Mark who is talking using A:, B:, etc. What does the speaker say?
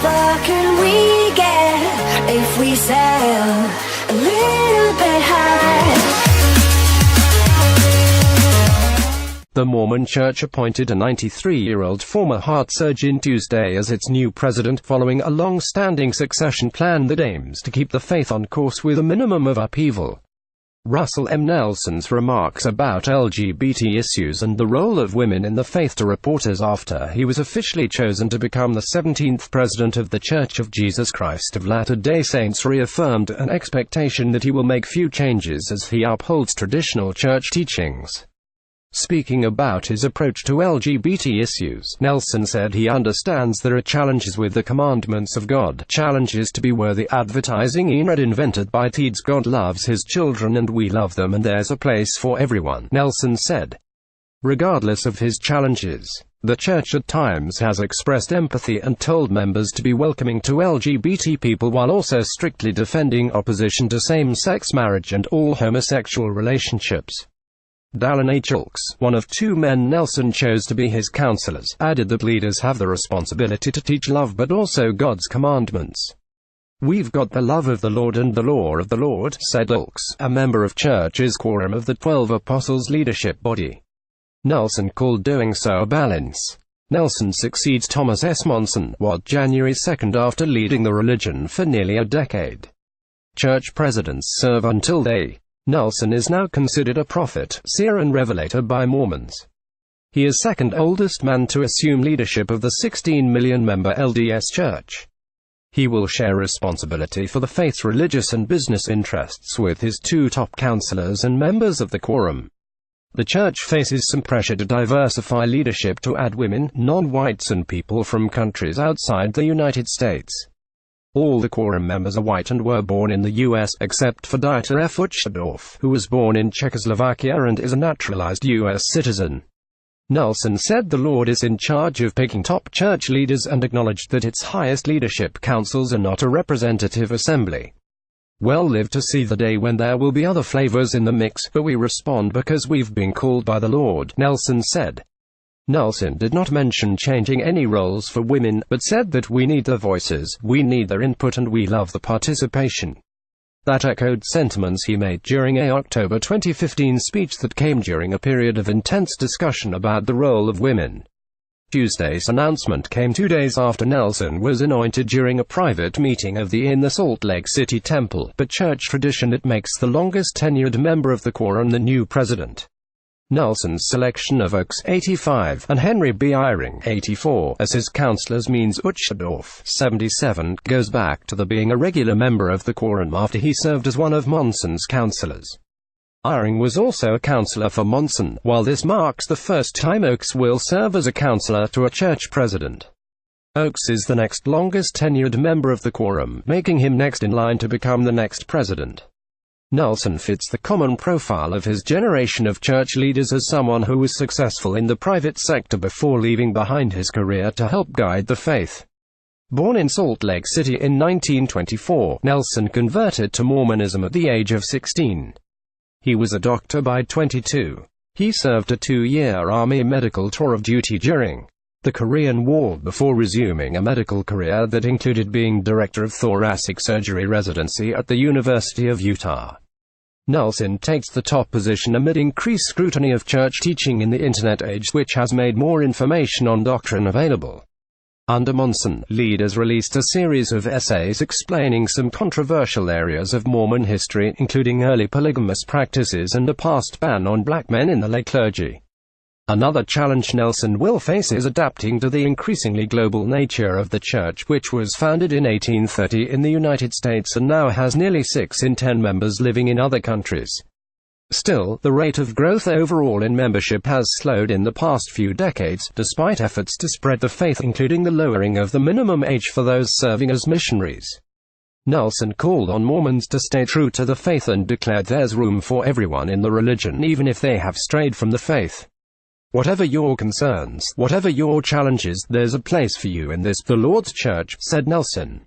A: far can we get if we sail a little bit high?
B: The Mormon Church appointed a 93-year-old former heart surgeon Tuesday as its new president, following a long-standing succession plan that aims to keep the faith on course with a minimum of upheaval. Russell M. Nelson's remarks about LGBT issues and the role of women in the faith to reporters after he was officially chosen to become the 17th president of The Church of Jesus Christ of Latter-day Saints reaffirmed an expectation that he will make few changes as he upholds traditional church teachings. Speaking about his approach to LGBT issues, Nelson said he understands there are challenges with the commandments of God, challenges to be worthy advertising invented by Teeds. God loves his children and we love them, and there's a place for everyone, Nelson said. Regardless of his challenges, the church at times has expressed empathy and told members to be welcoming to LGBT people while also strictly defending opposition to same-sex marriage and all homosexual relationships. Dallin H. Oaks, one of two men Nelson chose to be his counselors, added that leaders have the responsibility to teach love but also God's commandments. "We've got the love of the Lord and the law of the Lord," said Oaks, a member of Church's Quorum of the 12 Apostles leadership body. Nelson called doing so a balance. Nelson succeeds Thomas S. Monson, January 2 after leading the religion for nearly a decade. Church presidents serve until they. Nelson is now considered a prophet, seer and revelator by Mormons. He is second oldest man to assume leadership of the 16 million-member LDS Church. He will share responsibility for the faith's religious and business interests with his two top counselors and members of the quorum. The church faces some pressure to diversify leadership to add women, non-whites and people from countries outside the United States. All the quorum members are white and were born in the U.S., except for Dieter F. Uchtdorf, who was born in Czechoslovakia and is a naturalized U.S. citizen. Nelson said the Lord is in charge of picking top church leaders and acknowledged that its highest leadership councils are not a representative assembly. "We'll live to see the day when there will be other flavors in the mix, but we respond because we've been called by the Lord," Nelson said. Nelson did not mention changing any roles for women, but said that we need their voices, we need their input and we love the participation. That echoed sentiments he made during a October 2015 speech that came during a period of intense discussion about the role of women. Tuesday's announcement came 2 days after Nelson was anointed during a private meeting of the Salt Lake City Temple, but church tradition it makes the longest-tenured member of the quorum the new president. Nelson's selection of Oaks, 85, and Henry B. Eyring, 84, as his counselors means Uchtdorf, 77, goes back to being a regular member of the quorum after he served as one of Monson's counselors. Eyring was also a counselor for Monson, while this marks the first time Oaks will serve as a counselor to a church president. Oaks is the next longest-tenured member of the quorum, making him next in line to become the next president. Nelson fits the common profile of his generation of church leaders as someone who was successful in the private sector before leaving behind his career to help guide the faith. Born in Salt Lake City in 1924, Nelson converted to Mormonism at the age of 16. He was a doctor by 22. He served a 2-year Army medical tour of duty during the Korean War before resuming a medical career that included being director of thoracic surgery residency at the University of Utah. Nelson takes the top position amid increased scrutiny of church teaching in the Internet age, which has made more information on doctrine available. Under Monson, leaders released a series of essays explaining some controversial areas of Mormon history, including early polygamous practices and a past ban on black men in the lay clergy. Another challenge Nelson will face is adapting to the increasingly global nature of the church, which was founded in 1830 in the United States and now has nearly 6 in 10 members living in other countries. Still, the rate of growth overall in membership has slowed in the past few decades, despite efforts to spread the faith, including the lowering of the minimum age for those serving as missionaries. Nelson called on Mormons to stay true to the faith and declared there's room for everyone in the religion, even if they have strayed from the faith. "Whatever your concerns, whatever your challenges, there's a place for you in this, the Lord's church," said Nelson.